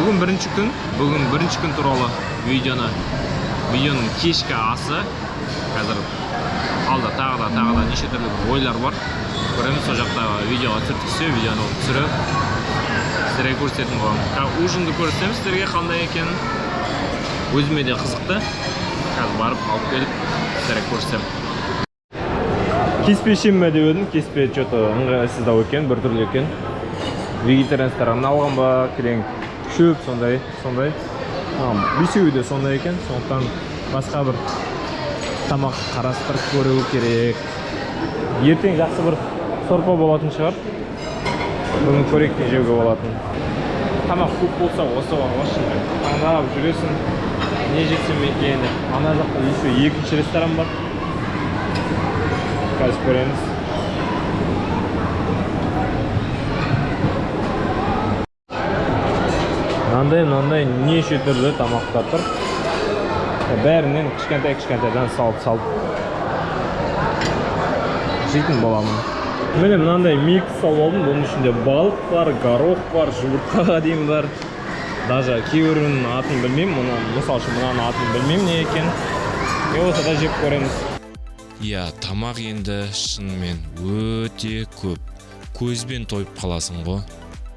Бүгін бірінші күн туралы видеоның кешкі асы. Қазір алда тағы да неше түрлі ойлар бар. Көреміз, сол жақта видеоға түсірсе, видеоны түсіріп сіздерге көрсететін боламын. Ужинді көрсетеміз сіздерге қандай екен. Өзіме де қызықты. Қазір барып алып келіп сіздерге көрсетемін. Кеспе ішемін бе деп едім, кеспе что-то ыңғайсыздау екен, біртүрлі екен. Вегетарианстарға алған ба, кілең шөп сондай. Бесеуі де сондай екен, сондықтан басқа бір тамақ қарастырып көру керек. Ертең жақсы бір сорпа болатын шығар. Бүгін көректен жеуге болатын. Тамақ көп болса осы таңдап жүресің. Не жесем екен деп. Ана жақта еще екінші ресторан бар. Қазір көреміз. Мынандай неше түрлі тамақтар тұр. Бәрінен кішкентайдан салып жейтін боламын. Міне мынандай микс алып алдым. Бұның ішінде балық бар, горох бар, жұмыртқа дейін бар. Даже кейбірінің атын білмеймін. Мысалы үшін мынаның атын білмеймін не екен. Не болса да жеп көреміз. Иә, тамақ енді шынымен өте көп. Көзбен тойып қаласың ғой.